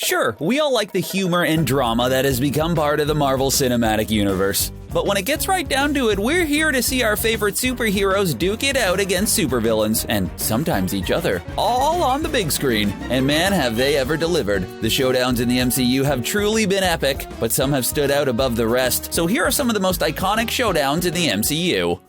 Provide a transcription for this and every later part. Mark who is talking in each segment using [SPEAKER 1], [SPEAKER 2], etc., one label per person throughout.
[SPEAKER 1] Sure, we all like the humor and drama that has become part of the Marvel Cinematic Universe. But when it gets right down to it, we're here to see our favorite superheroes duke it out against supervillains, and sometimes each other, all on the big screen. And man, have they ever delivered. The showdowns in the MCU have truly been epic, but some have stood out above the rest. So here are some of the most iconic showdowns in the MCU.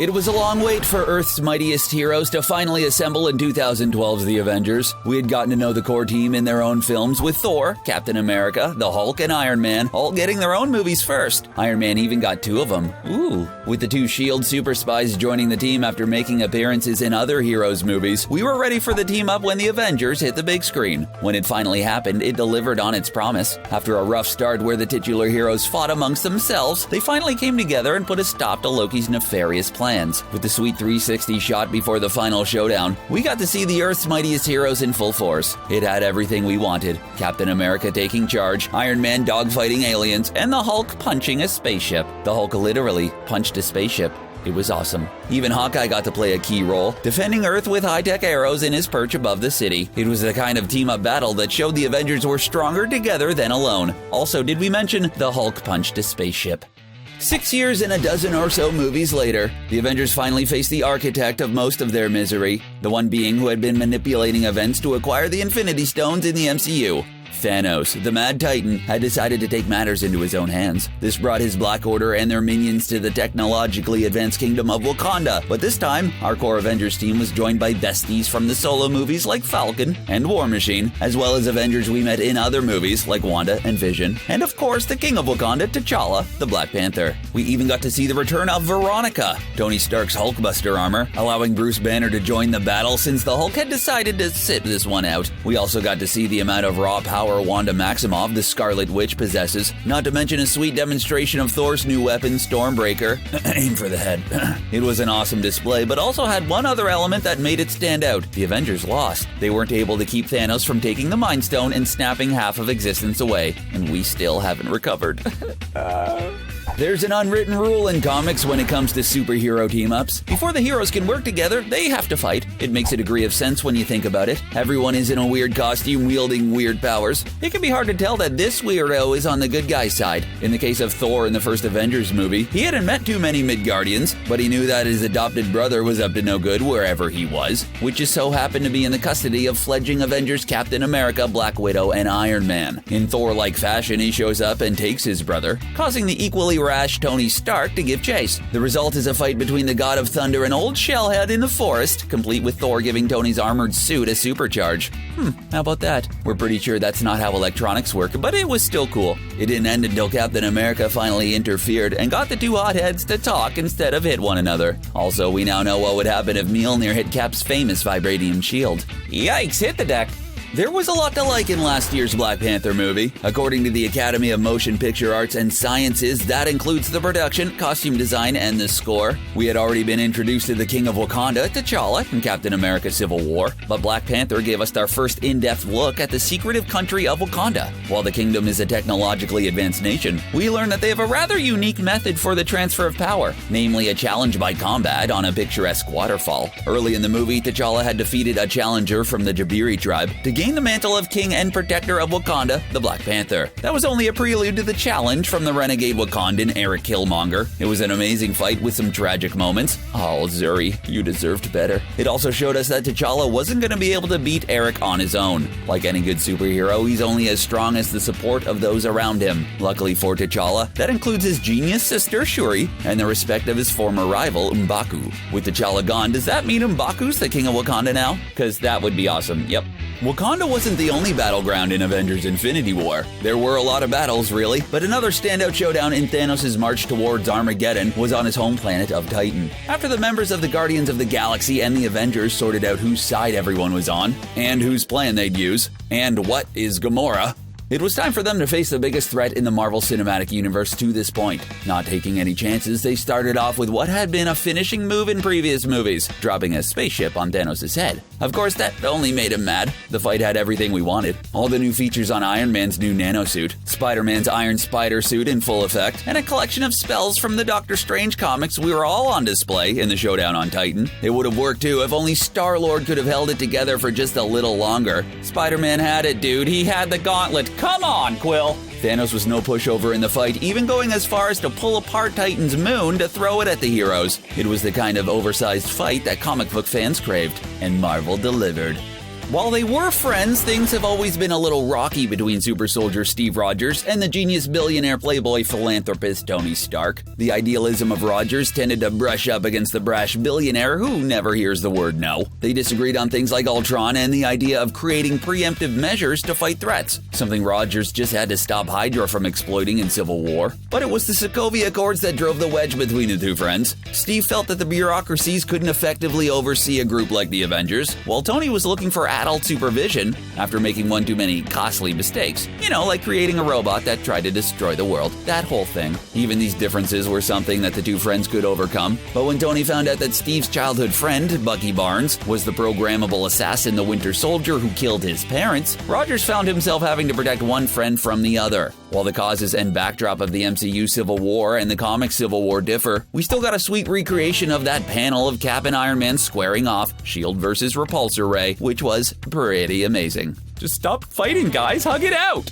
[SPEAKER 1] It was a long wait for Earth's mightiest heroes to finally assemble in 2012's The Avengers. We had gotten to know the core team in their own films, with Thor, Captain America, the Hulk, and Iron Man all getting their own movies first. Iron Man even got 2 of them. Ooh. With the 2 S.H.I.E.L.D. super spies joining the team after making appearances in other heroes' movies, we were ready for the team up when The Avengers hit the big screen. When it finally happened, it delivered on its promise. After a rough start where the titular heroes fought amongst themselves, they finally came together and put a stop to Loki's nefarious plans. With the sweet 360 shot before the final showdown, we got to see the Earth's mightiest heroes in full force. It had everything we wanted. Captain America taking charge, Iron Man dogfighting aliens, and the Hulk punching a spaceship. The Hulk literally punched a spaceship. It was awesome. Even Hawkeye got to play a key role, defending Earth with high-tech arrows in his perch above the city. It was the kind of team-up battle that showed the Avengers were stronger together than alone. Also, did we mention the Hulk punched a spaceship? 6 years and a dozen or so movies later, the Avengers finally faced the architect of most of their misery, the one being who had been manipulating events to acquire the Infinity Stones in the MCU. Thanos, the Mad Titan, had decided to take matters into his own hands. This brought his Black Order and their minions to the technologically advanced kingdom of Wakanda. But this time, our core Avengers team was joined by besties from the solo movies like Falcon and War Machine, as well as Avengers we met in other movies like Wanda and Vision, and of course the King of Wakanda, T'Challa, the Black Panther. We even got to see the return of Veronica, Tony Stark's Hulkbuster armor, allowing Bruce Banner to join the battle since the Hulk had decided to sit this one out. We also got to see the amount of raw power Wanda Maximoff, the Scarlet Witch, possesses, not to mention a sweet demonstration of Thor's new weapon, Stormbreaker. Aim for the head. It was an awesome display, but also had one other element that made it stand out. The Avengers lost. They weren't able to keep Thanos from taking the Mind Stone and snapping half of existence away, and we still haven't recovered. There's an unwritten rule in comics when it comes to superhero team-ups. Before the heroes can work together, they have to fight. It makes a degree of sense when you think about it. Everyone is in a weird costume wielding weird powers. It can be hard to tell that this weirdo is on the good guy's side. In the case of Thor in the first Avengers movie, he hadn't met too many Midgardians, but he knew that his adopted brother was up to no good wherever he was, which just so happened to be in the custody of fledgling Avengers Captain America, Black Widow, and Iron Man. In Thor-like fashion, he shows up and takes his brother, causing the equally rash Tony Stark to give chase. The result is a fight between the God of Thunder and Old Shellhead in the forest, complete with Thor giving Tony's armored suit a supercharge. How about that? We're pretty sure that's not how electronics work, but it was still cool. It didn't end until Captain America finally interfered and got the 2 hotheads to talk instead of hit one another. Also, we now know what would happen if Mjolnir hit Cap's famous vibranium shield. Yikes, hit the deck! There was a lot to like in last year's Black Panther movie. According to the Academy of Motion Picture Arts and Sciences, that includes the production, costume design, and the score. We had already been introduced to the King of Wakanda, T'Challa, in Captain America Civil War, but Black Panther gave us our first in-depth look at the secretive country of Wakanda. While the kingdom is a technologically advanced nation, we learn that they have a rather unique method for the transfer of power, namely a challenge by combat on a picturesque waterfall. Early in the movie, T'Challa had defeated a challenger from the Jabiri tribe to gain the mantle of King and Protector of Wakanda, the Black Panther. That was only a prelude to the challenge from the renegade Wakandan Eric Killmonger. It was an amazing fight with some tragic moments. Oh, Zuri, you deserved better. It also showed us that T'Challa wasn't going to be able to beat Eric on his own. Like any good superhero, he's only as strong as the support of those around him. Luckily for T'Challa, that includes his genius sister, Shuri, and the respect of his former rival, M'Baku. With T'Challa gone, does that mean M'Baku's the king of Wakanda now? Because that would be awesome, yep. Wakanda wasn't the only battleground in Avengers Infinity War. There were a lot of battles, really, but another standout showdown in Thanos' march towards Armageddon was on his home planet of Titan. After the members of the Guardians of the Galaxy and the Avengers sorted out whose side everyone was on, and whose plan they'd use, and what is Gamora, It was time for them to face the biggest threat in the Marvel Cinematic Universe to this point. Not taking any chances, they started off with what had been a finishing move in previous movies, dropping a spaceship on Thanos' head. Of course, that only made him mad. The fight had everything we wanted. All the new features on Iron Man's new nanosuit, Spider-Man's Iron Spider suit in full effect, and a collection of spells from the Doctor Strange comics we were all on display in the showdown on Titan. It would have worked too if only Star-Lord could have held it together for just a little longer. Spider-Man had it, dude. He had the gauntlet. Come on, Quill! Thanos was no pushover in the fight, even going as far as to pull apart Titan's moon to throw it at the heroes. It was the kind of oversized fight that comic book fans craved, and Marvel delivered. While they were friends, things have always been a little rocky between super soldier Steve Rogers and the genius billionaire playboy philanthropist Tony Stark. The idealism of Rogers tended to brush up against the brash billionaire who never hears the word no. They disagreed on things like Ultron and the idea of creating preemptive measures to fight threats, something Rogers just had to stop Hydra from exploiting in Civil War. But it was the Sokovia Accords that drove the wedge between the two friends. Steve felt that the bureaucracies couldn't effectively oversee a group like the Avengers, while Tony was looking for adult supervision after making one too many costly mistakes. You know, like creating a robot that tried to destroy the world. That whole thing. Even these differences were something that the two friends could overcome. But when Tony found out that Steve's childhood friend, Bucky Barnes, was the programmable assassin, the Winter Soldier who killed his parents, Rogers found himself having to protect one friend from the other. While the causes and backdrop of the MCU Civil War and the comic Civil War differ, we still got a sweet recreation of that panel of Cap and Iron Man squaring off, S.H.I.E.L.D. versus Repulsor Ray, which was pretty amazing. Just stop fighting, guys. Hug it out.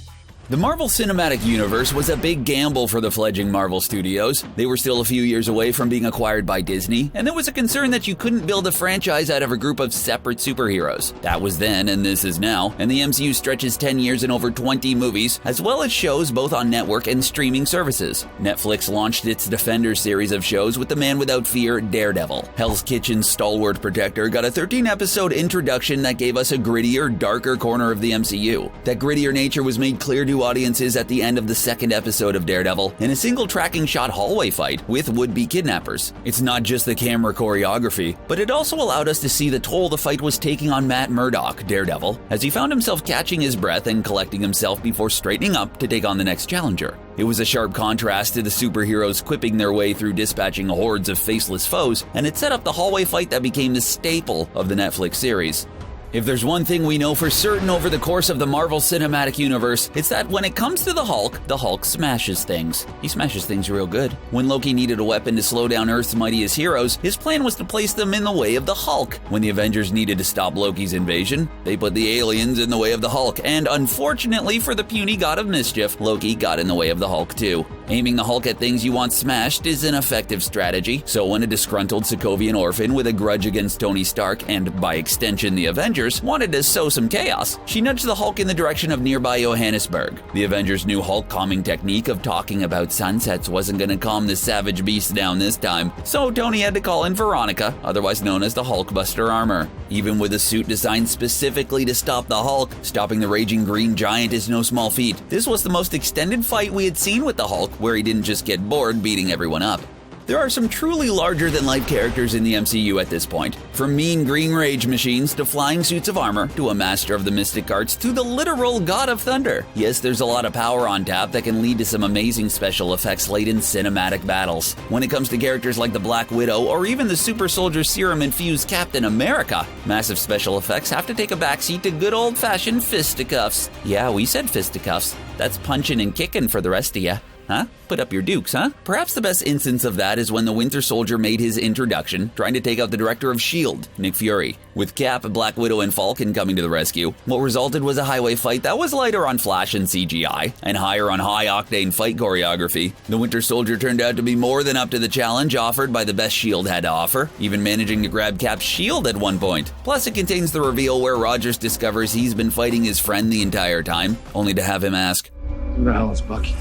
[SPEAKER 1] The Marvel Cinematic Universe was a big gamble for the fledgling Marvel Studios. They were still a few years away from being acquired by Disney, and there was a concern that you couldn't build a franchise out of a group of separate superheroes. That was then, and this is now, and the MCU stretches 10 years and over 20 movies, as well as shows both on network and streaming services. Netflix launched its Defenders series of shows with The Man Without Fear, Daredevil. Hell's Kitchen's Stalwart Protector got a 13-episode introduction that gave us a grittier, darker corner of the MCU. That grittier nature was made clear to audiences at the end of the second episode of Daredevil in a single tracking shot hallway fight with would-be kidnappers. It's not just the camera choreography, but it also allowed us to see the toll the fight was taking on Matt Murdock, Daredevil, as he found himself catching his breath and collecting himself before straightening up to take on the next challenger. It was a sharp contrast to the superheroes quipping their way through dispatching hordes of faceless foes, and it set up the hallway fight that became the staple of the Netflix series. If there's one thing we know for certain over the course of the Marvel Cinematic Universe, it's that when it comes to the Hulk smashes things. He smashes things real good. When Loki needed a weapon to slow down Earth's mightiest heroes, his plan was to place them in the way of the Hulk. When the Avengers needed to stop Loki's invasion, they put the aliens in the way of the Hulk, and unfortunately for the puny god of mischief, Loki got in the way of the Hulk too. Aiming the Hulk at things you want smashed is an effective strategy, so when a disgruntled Sokovian orphan with a grudge against Tony Stark, and by extension the Avengers, wanted to sow some chaos, she nudged the Hulk in the direction of nearby Johannesburg. The Avengers' new Hulk calming technique of talking about sunsets wasn't going to calm the savage beast down this time, so Tony had to call in Veronica, otherwise known as the Hulkbuster armor. Even with a suit designed specifically to stop the Hulk, stopping the raging green giant is no small feat. This was the most extended fight we had seen with the Hulk, where he didn't just get bored beating everyone up. There are some truly larger-than-life characters in the MCU at this point. From mean green rage machines to flying suits of armor to a master of the mystic arts to the literal god of thunder. Yes, there's a lot of power on tap that can lead to some amazing special effects late in cinematic battles. When it comes to characters like the Black Widow or even the super soldier serum-infused Captain America, massive special effects have to take a backseat to good old-fashioned fisticuffs. Yeah, we said fisticuffs. That's punching and kicking for the rest of ya. Huh? Put up your dukes, huh? Perhaps the best instance of that is when the Winter Soldier made his introduction, trying to take out the director of S.H.I.E.L.D., Nick Fury. With Cap, Black Widow, and Falcon coming to the rescue, what resulted was a highway fight that was lighter on flash and CGI, and higher on high-octane fight choreography. The Winter Soldier turned out to be more than up to the challenge offered by the best S.H.I.E.L.D. had to offer, even managing to grab Cap's shield at one point. Plus, it contains the reveal where Rogers discovers he's been fighting his friend the entire time, only to have him ask,
[SPEAKER 2] "Who the hell is Bucky?"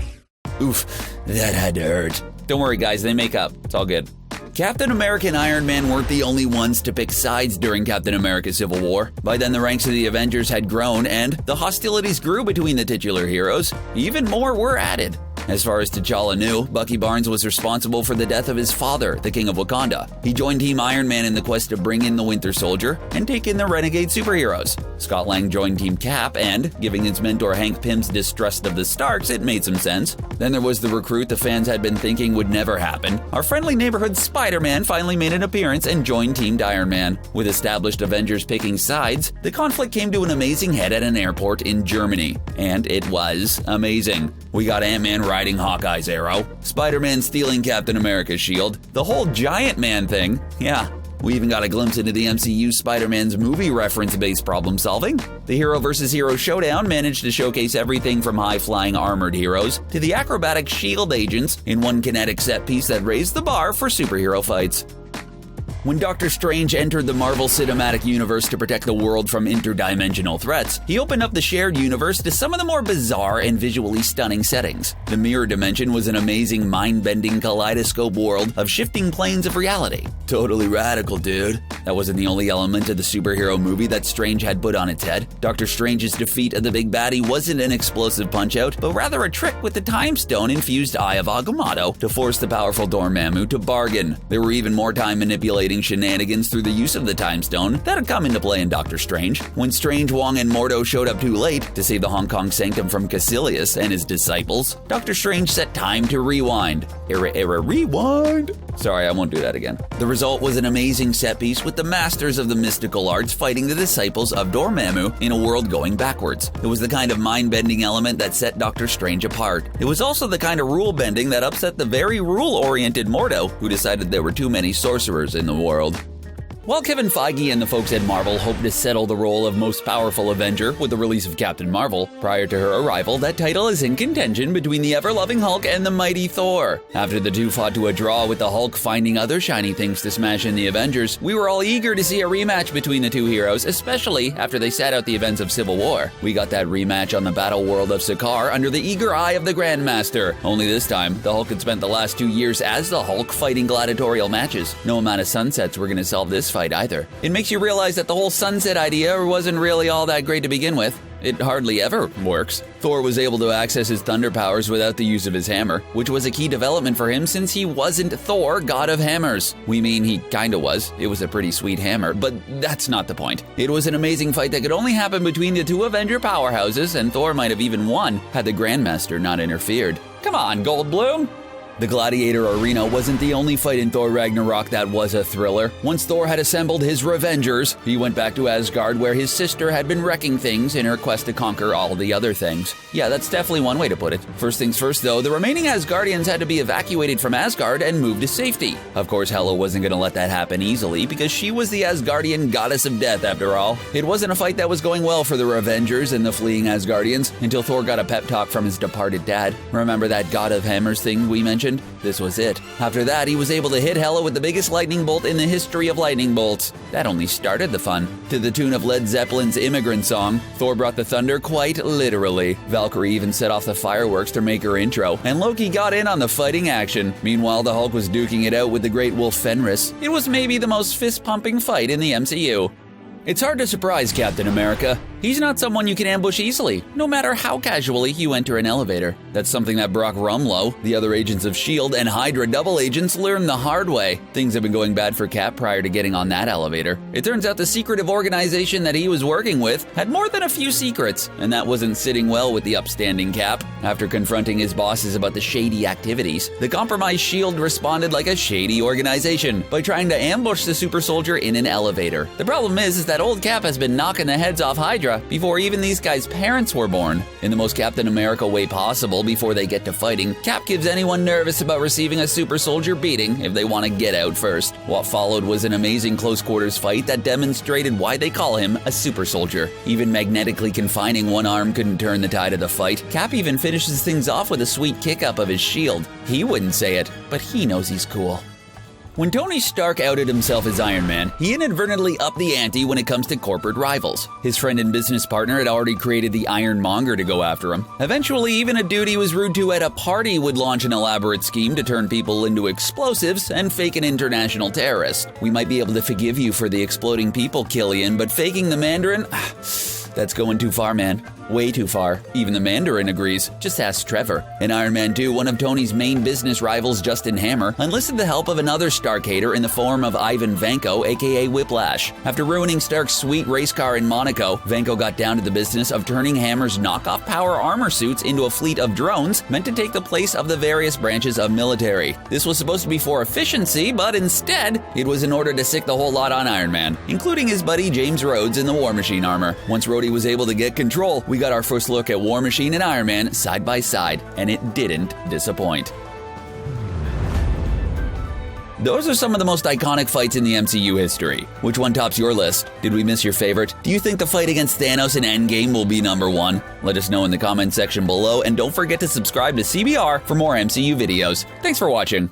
[SPEAKER 1] Oof, that had to hurt. Don't worry guys, they make up. It's all good. Captain America and Iron Man weren't the only ones to pick sides during Captain America Civil War. By then the ranks of the Avengers had grown and the hostilities grew between the titular heroes. Even more were added. As far as T'Challa knew, Bucky Barnes was responsible for the death of his father, the King of Wakanda. He joined Team Iron Man in the quest to bring in the Winter Soldier and take in the renegade superheroes. Scott Lang joined Team Cap, and, giving his mentor Hank Pym's distrust of the Starks, it made some sense. Then there was the recruit the fans had been thinking would never happen. Our friendly neighborhood Spider-Man finally made an appearance and joined Team Iron Man. With established Avengers picking sides, the conflict came to an amazing head at an airport in Germany. And it was amazing. We got Ant-Man riding Hawkeye's arrow, Spider-Man stealing Captain America's shield, the whole Giant Man thing. Yeah. We even got a glimpse into the MCU Spider-Man's movie reference-based problem solving. The hero versus hero showdown managed to showcase everything from high-flying armored heroes to the acrobatic shield agents in one kinetic set piece that raised the bar for superhero fights. When Doctor Strange entered the Marvel Cinematic Universe to protect the world from interdimensional threats, he opened up the shared universe to some of the more bizarre and visually stunning settings. The Mirror Dimension was an amazing, mind-bending kaleidoscope world of shifting planes of reality. Totally radical, dude. That wasn't the only element of the superhero movie that Strange had put on its head. Doctor Strange's defeat of the Big Baddie wasn't an explosive punch-out, but rather a trick with the Time Stone-infused Eye of Agamotto to force the powerful Dormammu to bargain. There were even more time-manipulating shenanigans through the use of the Time Stone that had come into play in Doctor Strange. When Strange, Wong, and Mordo showed up too late to save the Hong Kong Sanctum from Caecilius and his disciples, Doctor Strange set time to rewind. Rewind? Sorry, I won't do that again. The result was an amazing set piece with the masters of the mystical arts fighting the disciples of Dormammu in a world going backwards. It was the kind of mind-bending element that set Doctor Strange apart. It was also the kind of rule-bending that upset the very rule-oriented Mordo, who decided there were too many sorcerers in the world. While Kevin Feige and the folks at Marvel hoped to settle the role of most powerful Avenger with the release of Captain Marvel, prior to her arrival, that title is in contention between the ever-loving Hulk and the mighty Thor. After the two fought to a draw with the Hulk finding other shiny things to smash in the Avengers, we were all eager to see a rematch between the two heroes, especially after they sat out the events of Civil War. We got that rematch on the battle world of Sakaar under the eager eye of the Grandmaster. Only this time, the Hulk had spent the last 2 years as the Hulk fighting gladiatorial matches. No amount of sunsets were going to solve this fight either. It makes you realize that the whole sunset idea wasn't really all that great to begin with. It hardly ever works. Thor was able to access his thunder powers without the use of his hammer, which was a key development for him since he wasn't Thor, god of hammers. We mean he kinda was. It was a pretty sweet hammer, but that's not the point. It was an amazing fight that could only happen between the two Avenger powerhouses, and Thor might have even won had the Grandmaster not interfered. Come on, Goldblum! The Gladiator Arena wasn't the only fight in Thor Ragnarok that was a thriller. Once Thor had assembled his Revengers, he went back to Asgard where his sister had been wrecking things in her quest to conquer all the other things. Yeah, that's definitely one way to put it. First things first though, the remaining Asgardians had to be evacuated from Asgard and moved to safety. Of course, Hela wasn't going to let that happen easily because she was the Asgardian goddess of death after all. It wasn't a fight that was going well for the Revengers and the fleeing Asgardians until Thor got a pep talk from his departed dad. Remember that god of hammers thing we mentioned? This was it. After that, he was able to hit Hela with the biggest lightning bolt in the history of lightning bolts. That only started the fun. To the tune of Led Zeppelin's Immigrant Song, Thor brought the thunder quite literally. Valkyrie even set off the fireworks to make her intro, and Loki got in on the fighting action. Meanwhile, the Hulk was duking it out with the great wolf Fenris. It was maybe the most fist-pumping fight in the MCU. It's hard to surprise Captain America. He's not someone you can ambush easily, no matter how casually you enter an elevator. That's something that Brock Rumlow, the other agents of S.H.I.E.L.D., and Hydra double agents learned the hard way. Things have been going bad for Cap prior to getting on that elevator. It turns out the secretive organization that he was working with had more than a few secrets, and that wasn't sitting well with the upstanding Cap. After confronting his bosses about the shady activities, the compromised S.H.I.E.L.D. responded like a shady organization by trying to ambush the super soldier in an elevator. The problem is that old Cap has been knocking the heads off Hydra before even these guys' parents were born. In the most Captain America way possible before they get to fighting, Cap gives anyone nervous about receiving a super soldier beating if they want to get out first. What followed was an amazing close quarters fight that demonstrated why they call him a super soldier. Even magnetically confining one arm couldn't turn the tide of the fight. Cap even finishes things off with a sweet kick up of his shield. He wouldn't say it, but he knows he's cool. When Tony Stark outed himself as Iron Man, he inadvertently upped the ante when it comes to corporate rivals. His friend and business partner had already created the Ironmonger to go after him. Eventually, even a dude he was rude to at a party would launch an elaborate scheme to turn people into explosives and fake an international terrorist. We might be able to forgive you for the exploding people, Killian, but faking the Mandarin? That's going too far, man. Way too far. Even the Mandarin agrees. Just ask Trevor. In Iron Man 2, one of Tony's main business rivals, Justin Hammer, enlisted the help of another Stark hater in the form of Ivan Vanko, aka Whiplash. After ruining Stark's sweet race car in Monaco, Vanko got down to the business of turning Hammer's knockoff power armor suits into a fleet of drones meant to take the place of the various branches of military. This was supposed to be for efficiency, but instead, it was in order to sick the whole lot on Iron Man, including his buddy James Rhodes in the War Machine armor. Once Rhodey was able to get control, we got our first look at War Machine and Iron Man side by side, and it didn't disappoint. Those are some of the most iconic fights in the MCU history. Which one tops your list? Did we miss your favorite? Do you think the fight against Thanos in Endgame will be number one? Let us know in the comment section below, and don't forget to subscribe to CBR for more MCU videos. Thanks for watching.